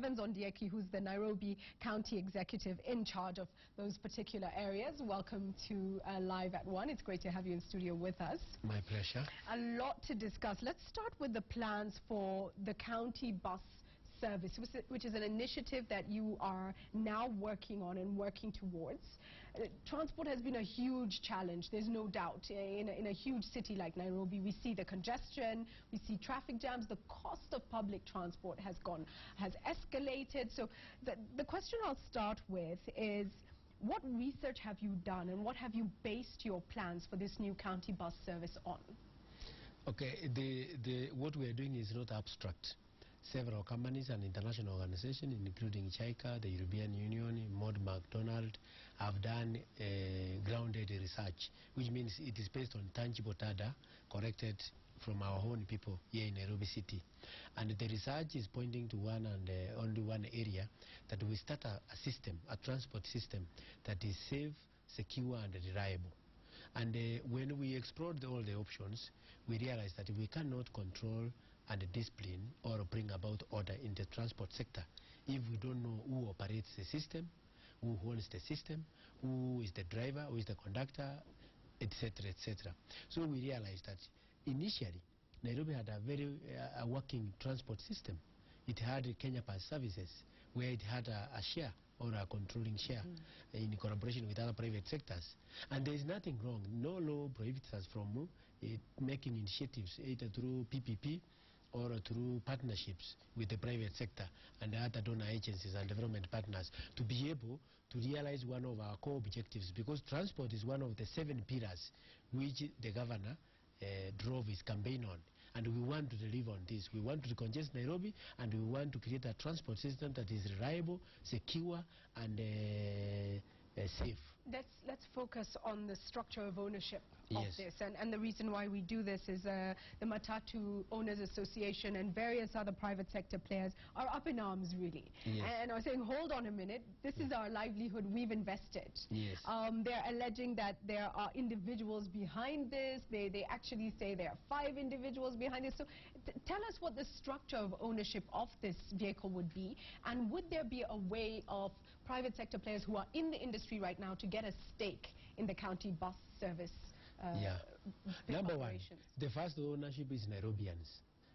Ondieki, who's the Nairobi County Executive in charge of those particular areas. Welcome to Live at 1. It's great to have you in studio with us. My pleasure. A lot to discuss. Let's start with the plans for the county bus service, which is an initiative that you are now working on and working towards. Transport has been a huge challenge, there's no doubt. In a huge city like Nairobi, we see the congestion, we see traffic jams, the cost of public transport has escalated. So the question I'll start with is, what research have you done and what have you based your plans for this new county bus service on? Okay, what we are doing is not abstract. Several companies and international organizations, including JICA, the European Union, Maud McDonald, have done grounded research, which means it is based on tangible data collected from our own people here in Nairobi City. And the research is pointing to one and only one area, that we start a system, a transport system that is safe, secure and reliable. And when we explored all the options, we realized that we cannot control and discipline or bring about order in the transport sector if we don't know who operates the system, who owns the system, who is the driver, who is the conductor, etc., etc. So we realized that initially Nairobi had a working transport system. It had Kenya Pass services, where it had a share or a controlling share in collaboration with other private sectors. And there is nothing wrong. No law prohibits us from making initiatives either through PPP or through partnerships with the private sector and other donor agencies and development partners to be able to realize one of our core objectives, because transport is one of the 7 pillars which the governor drove his campaign on. And we want to deliver on this. We want to decongest Nairobi, and we want to create a transport system that is reliable, secure and safe. Let's focus on the structure of ownership of this, and the reason why we do this is the Matatu Owners Association and various other private sector players are up in arms, really. And are saying, hold on a minute, this is our livelihood, we've invested. They're alleging that there are individuals behind this. They actually say there are 5 individuals behind this. So tell us what the structure of ownership of this vehicle would be, and would there be a way of private sector players who are in the industry right now to get a stake in the county bus service? Number one, the first ownership is Nairobians,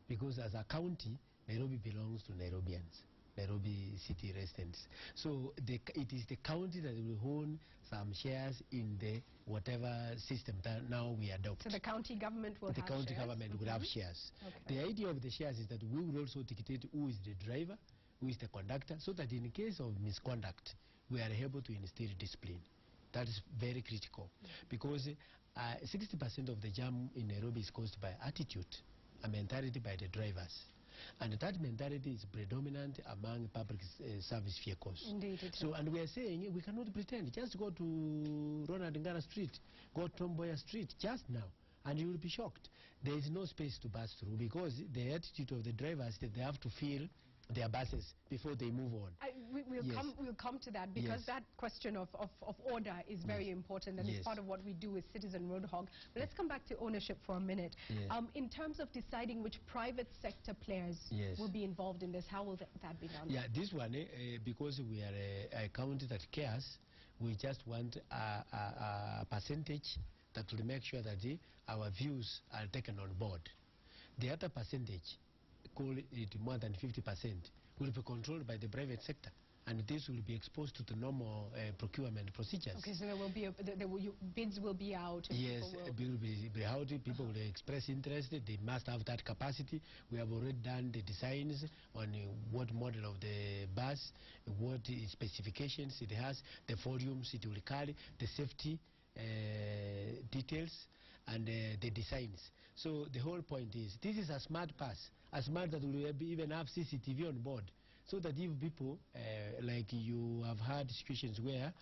because as a county, Nairobi belongs to Nairobians, Nairobi city residents. So it is the county that will own some shares in the whatever system that now we adopt. So the county government will have shares? The county government will have shares. The idea of the shares is that we will also dictate who is the driver, who is the conductor, so that in case of misconduct, we are able to instill discipline. That is very critical, because 60% of the jam in Nairobi is caused by attitude, a mentality by the drivers. And that mentality is predominant among public service vehicles. Indeed it is. So, and we are saying we cannot pretend. Just go to Ronald Ngara Street, go to Tomboya Street just now, and you will be shocked. There is no space to pass through, because the attitude of the drivers that they have to fill their buses before they move on. We'll come to that, because that question of order is very important, and it's part of what we do with Citizen Roadhog. But let's come back to ownership for a minute. In terms of deciding which private sector players will be involved in this, how will that be done? This one, because we are a county that cares, we just want a percentage that will make sure that our views are taken on board. The other percentage, call it more than 50%, will be controlled by the private sector, and this will be exposed to the normal procurement procedures. Okay, so there will be bids will be out. Bids will be out. People will express interest. They must have that capacity. We have already done the designs on what model of the bus, what specifications it has, the volumes it will carry, the safety details and the designs. So the whole point is, this is a smart bus, a smart that will even have CCTV on board, so that if people, like you have had situations where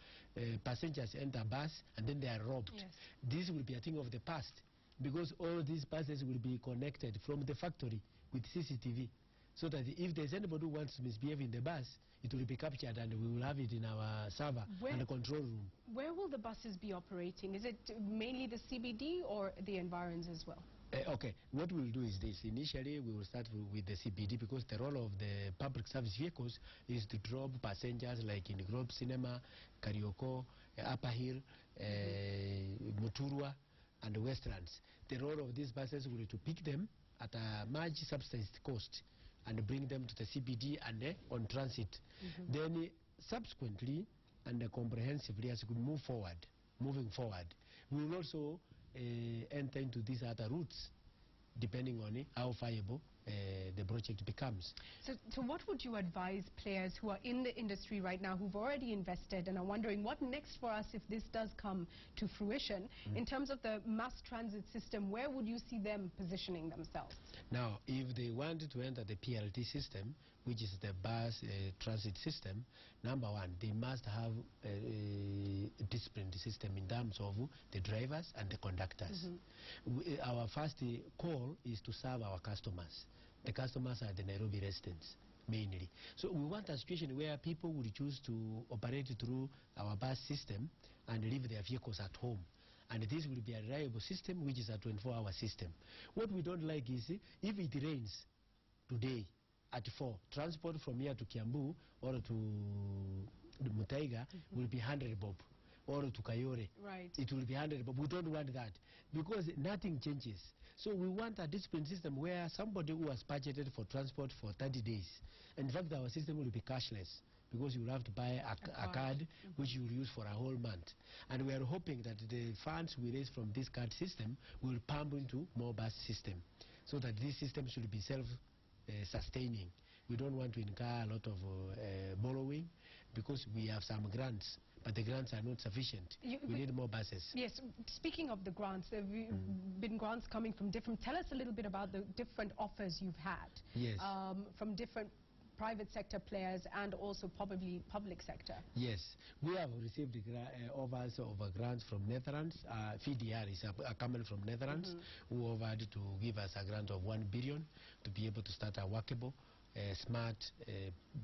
passengers enter a bus and then they are robbed, this will be a thing of the past, because all these buses will be connected from the factory with CCTV. so that if there's anybody who wants to misbehave in the bus, it will be captured and we will have it in our server and the control room. Where will the buses be operating? Is it mainly the CBD or the environs as well? Okay, what we'll do is this. Initially, we will start with the CBD, because the role of the public service vehicles is to drop passengers like in Globe Cinema, Karioko, Upper Hill, Muturwa, and Westlands. The role of these buses will be to pick them at a much subsidized cost and bring them to the CBD and on transit. Then subsequently and comprehensively, as we moving forward, we will also enter into these other routes, depending on how viable the project becomes. So what would you advise players who are in the industry right now, who've already invested and are wondering what next for us if this does come to fruition, in terms of the mass transit system? Where would you see them positioning themselves? Now, if they want to enter the PLT system, which is the bus transit system, number one, they must have a disciplined system in terms of the drivers and the conductors. Our first call is to serve our customers. The customers are the Nairobi residents, mainly. So we want a situation where people will choose to operate through our bus system and leave their vehicles at home. And this will be a reliable system, which is a 24-hour system. What we don't like is, if it rains today at 4, transport from here to Kiambu or to Mutaiga will be 100 bob, or to Kayore. Right. It will be 100 bob. We don't want that, because nothing changes. So we want a disciplined system where somebody who has budgeted for transport for 30 days, in fact our system will be cashless, because you will have to buy a card which you will use for a whole month. And we are hoping that the funds we raise from this card system will pump into more bus system, so that this system should be self-sustaining. We don't want to incur a lot of borrowing, because we have some grants, but the grants are not sufficient. We need more buses. Yes, speaking of the grants, there have been grants coming from different... Tell us a little bit about the different offers you've had. Yes. From different private sector players and also probably public sector. Yes, we have received offers of grants from Netherlands. VDR is a company from Netherlands who offered to give us a grant of 1 billion to be able to start a workable smart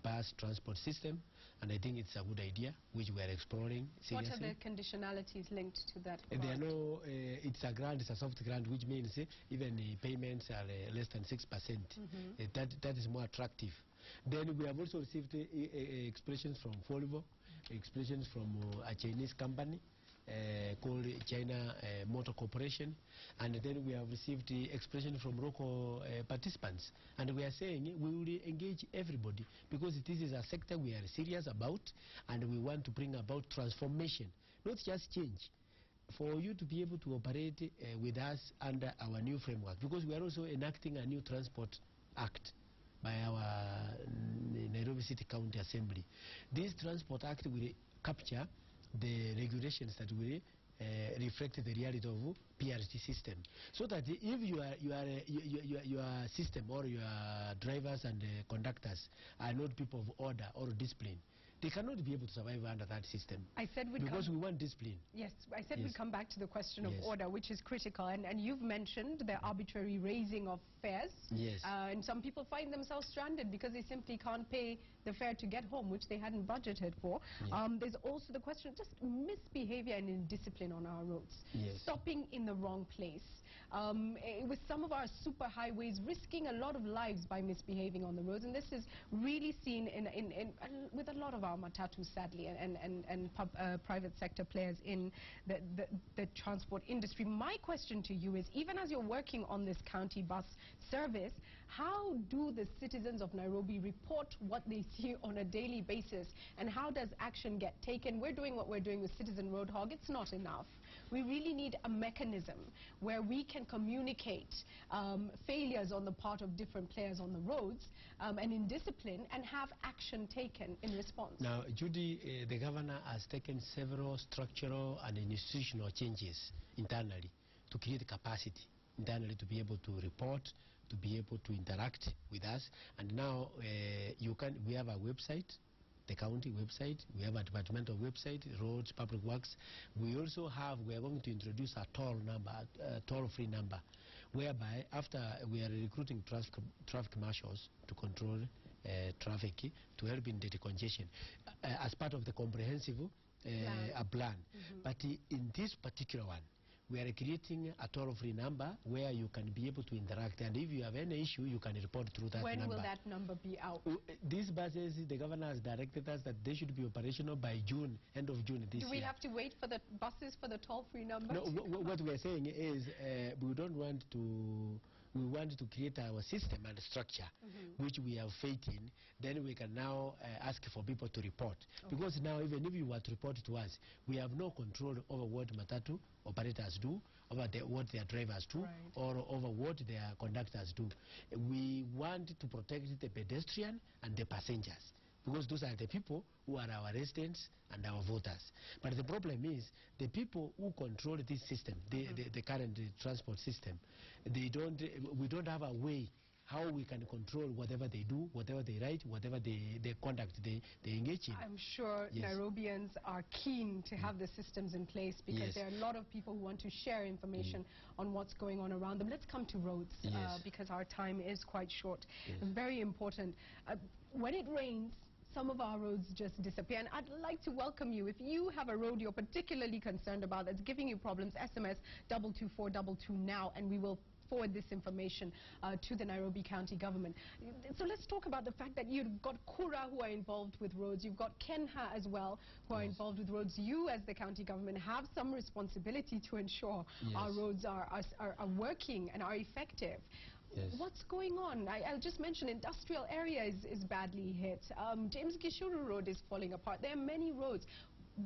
bus transport system, and I think it's a good idea, which we are exploring seriously. What are the conditionalities linked to that grant? There are no, it's a grant, it's a soft grant, which means even payments are less than 6%. That is more attractive. Then we have also received expressions from Volvo, expressions from a Chinese company called China Motor Corporation, and then we have received expression from local participants, and we are saying we will engage everybody, because this is a sector we are serious about, and we want to bring about transformation, not just change, for you to be able to operate with us under our new framework, because we are also enacting a new Transport Act by our Nairobi City County Assembly. This Transport Act will capture the regulations that will reflect the reality of PRT system, so that if your system or your drivers and conductors are not people of order or discipline, they cannot be able to survive under that system. I said because we want discipline. Yes, I said we'd come back to the question of order, which is critical. And you've mentioned the arbitrary raising of fares. Yes. And some people find themselves stranded because they simply can't pay the fare to get home, which they hadn't budgeted for. There's also the question of just misbehavior and indiscipline on our roads. Stopping in the wrong place. With some of our super highways risking a lot of lives by misbehaving on the roads, and this is really seen with a lot of our matatus, sadly, and private sector players in the transport industry. My question to you is, even as you're working on this county bus service, how do the citizens of Nairobi report what they see on a daily basis, and how does action get taken? We're doing what we're doing with Citizen Roadhog. It's not enough. We really need a mechanism where we can communicate failures on the part of different players on the roads and indiscipline, and have action taken in response. Now, Judy, the governor has taken several structural and institutional changes internally to create capacity internally to be able to report, to be able to interact with us. And now we have a website, the county website, we have a departmental website, roads, public works. We are going to introduce a toll-free number, whereby after we are recruiting traffic marshals to control traffic, to help in the decongestion, as part of the comprehensive plan. But in this particular one, we are creating a toll-free number where you can be able to interact, and if you have any issue, you can report through that number. When will that number be out? These buses, the governor has directed us that they should be operational by June, end of June this year. Do we have to wait for the buses for the toll-free number? No, what we are saying is we don't want to... We want to create our system and structure, which we have faith in. Then we can now ask for people to report. Because now, even if you want to report to us, we have no control over what matatu operators do, over what their drivers do, or over what their conductors do. We want to protect the pedestrian and the passengers, because those are the people who are our residents and our voters. But the problem is the people who control this system, the current transport system, we don't have a way how we can control whatever they do, whatever they write, whatever they conduct, they engage in. I'm sure Nairobians are keen to have the systems in place, because there are a lot of people who want to share information on what's going on around them. Let's come to roads, because our time is quite short. Very important. When it rains, some of our roads just disappear, and I'd like to welcome you. If you have a road you're particularly concerned about that's giving you problems, SMS 22422 now, and we will forward this information to the Nairobi County government. So let's talk about the fact that you've got Kura who are involved with roads, you've got Kenha as well who are involved with roads. You as the county government have some responsibility to ensure our roads are working and are effective. What's going on? I'll just mention industrial area is badly hit. James Gishuru Road is falling apart. There are many roads.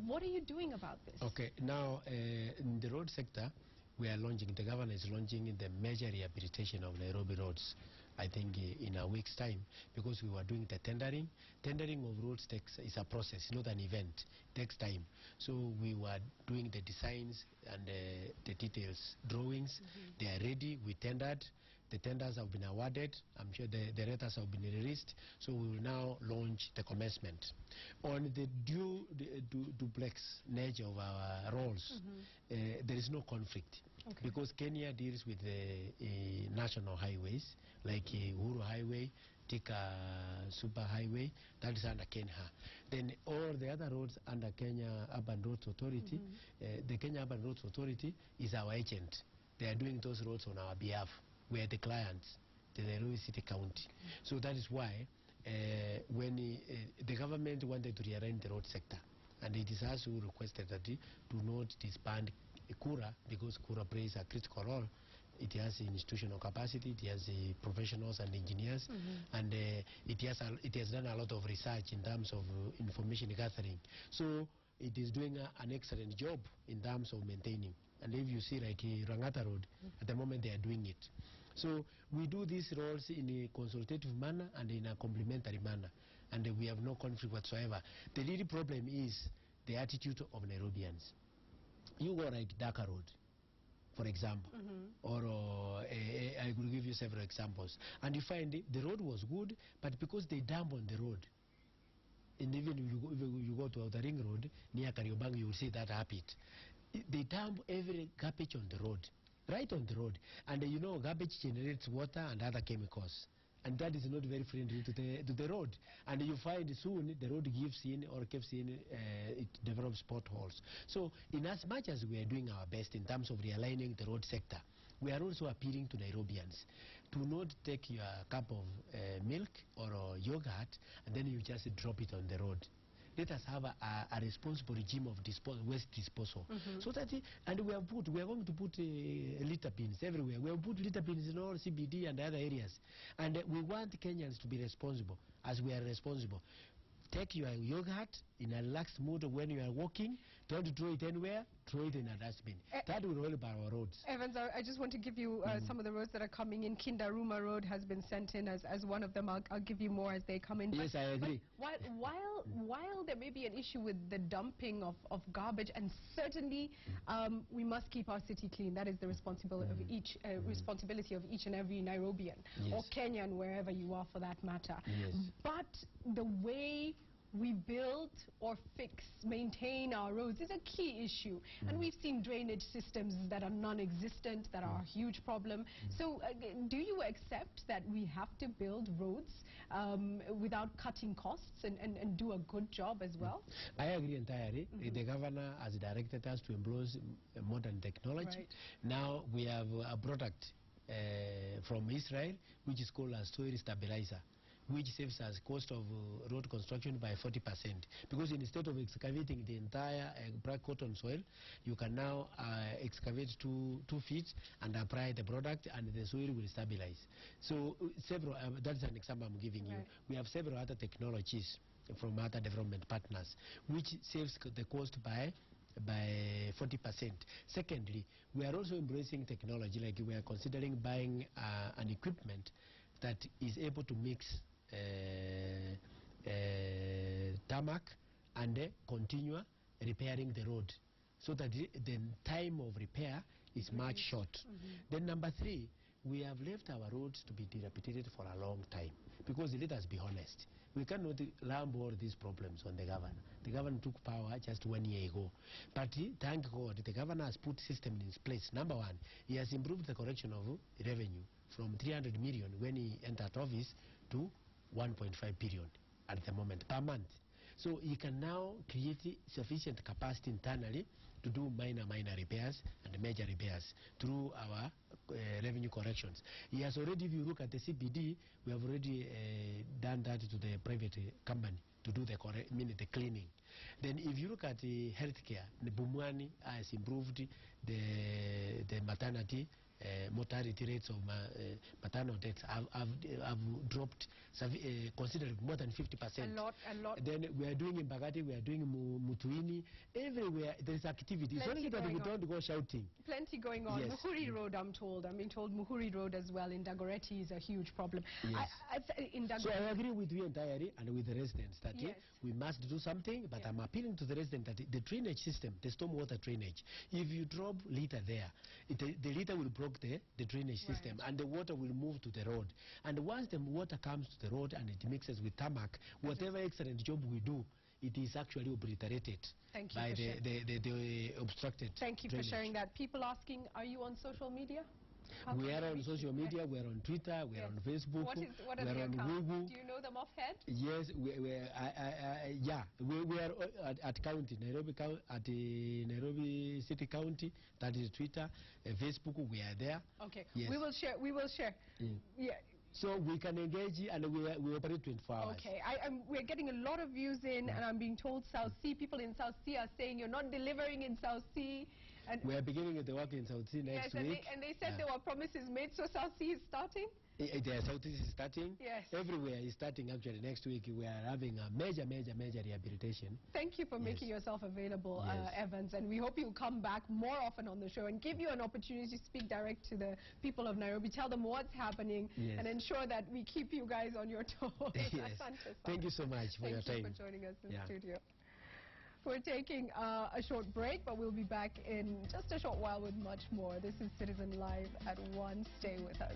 What are you doing about this? Okay, now in the road sector, we are launching, the governor is launching the major rehabilitation of Nairobi roads, I think in a week's time, because we were doing the tendering. Tendering of roads is a process, not an event. It takes time. So we were doing the designs and the details, drawings. They are ready. We tendered. The tenders have been awarded. I'm sure the letters have been released. So we will now launch the commencement. On the duplex nature of our roles, there is no conflict. Because Kenya deals with the national highways, like Uhuru Highway, Thika Super Highway, that is under Kenha. Then all the other roads under Kenya Urban Roads Authority, the Kenya Urban Roads Authority is our agent. They are doing those roads on our behalf. We are the clients, the Nairobi City County. So that is why when the government wanted to rearrange the road sector, and it is us who requested that do not disband Kura, because Kura plays a critical role. It has institutional capacity, it has professionals and engineers, and it has done a lot of research in terms of information gathering. So it is doing an excellent job in terms of maintaining. And if you see like Rangata Road, at the moment they are doing it. So we do these roles in a consultative manner and in a complementary manner, and we have no conflict whatsoever. The real problem is the attitude of Nairobians. You go like Dhaka Road, for example, or I will give you several examples, and you find the road was good, but because they dump on the road, and even if you go to the ring road near Kariobangi, you will see that habit. They dump every garbage on the road, right on the road, and you know garbage generates water and other chemicals, and that is not very friendly to the road. And you find soon the road gives in or gives in, it develops potholes. So in as much as we are doing our best in terms of realigning the road sector, we are also appealing to Nairobians to not take your cup of milk or yogurt and then you just drop it on the road. Let us have a responsible regime of waste disposal. So that, and we are going to put litter bins everywhere. We have put litter bins in all CBD and other areas. And we want Kenyans to be responsible, as we are responsible. Take your yogurt in a relaxed mood when you are walking. Don't throw it anywhere. Throw it in a dustbin. That will help our roads. Evans, I just want to give you some of the roads that are coming in. Kindaruma Road has been sent in as one of them. I'll give you more as they come in. Yes, I agree. But while there may be an issue with the dumping of garbage, and certainly we must keep our city clean. That is the responsibility of each and every Nairobian or Kenyan, wherever you are for that matter. But the way we build or fix, maintain our roads is a key issue. And we've seen drainage systems that are non-existent, that are a huge problem. So do you accept that we have to build roads without cutting costs and do a good job as well? I agree entirely. The governor has directed us to employ modern technology. Right. Now we have a product from Israel which is called a soil stabilizer, which saves us cost of road construction by 40%. Because instead of excavating the entire black cotton soil, you can now excavate 2 feet and apply the product, and the soil will stabilize. So several, that's an example I'm giving you. We have several other technologies from other development partners, which saves the cost by 40%. Secondly, we are also embracing technology, like we are considering buying an equipment that is able to mix tarmac and continue repairing the road, so that the time of repair is much short. Then number 3, we have left our roads to be dilapidated for a long time, because let us be honest, we cannot lump all these problems on the governor. The governor took power just 1 year ago, but thank God the governor has put systems in place. Number 1, he has improved the collection of revenue from 300 million when he entered office to 1.5 billion at the moment per month. So he can now create sufficient capacity internally to do minor repairs and major repairs through our revenue corrections. He has already, if you look at the CBD, we have already done that to the private company to do the cleaning. Then if you look at the healthcare, the Bumwani has improved the maternity mortality rates of maternal deaths have dropped considerably, more than 50%. A lot. Then we are doing in Bagati, we are doing Mutuini, everywhere there is activity. It's only that we don't go shouting. Plenty going on. Yes. Muhuri Road, I'm being told Muhuri Road as well in Dagoretti is a huge problem. Yes. So I agree with you entirely and with the residents that we must do something, but I'm appealing to the residents that the drainage system, the stormwater drainage, if you drop litter there, the litter will block the drainage system, and the water will move to the road. And once the water comes to the road and it mixes with tarmac, whatever excellent job we do, it is actually obliterated by the obstructed Thank you drainage. for sharing that. People asking, are you on social media? We are on social media, we are on Twitter, we are on Facebook, what we are on Google. Do you know them offhand? Yes, we are at county, Nairobi, at the Nairobi City County, that is Twitter, Facebook, we are there. Okay, yes. we will share. Yeah. So we can engage and we operate 24 hours. Okay, we're getting a lot of views in, and I'm being told South Sea, people in South Sea are saying you're not delivering in South Sea. And we are beginning the work in South Sea next week. And they said there were promises made, so South Sea is starting? South Sea is starting. Yes. Everywhere is starting actually next week. We are having a major rehabilitation. Thank you for making yourself available, Evans, and we hope you'll come back more often on the show and give you an opportunity to speak direct to the people of Nairobi, tell them what's happening, and ensure that we keep you guys on your toes. Yes. Thank you so much for your time. Thank you for joining us in the studio. We're taking a short break, but we'll be back in just a short while with much more. This is Citizen Live at 1. Stay with us.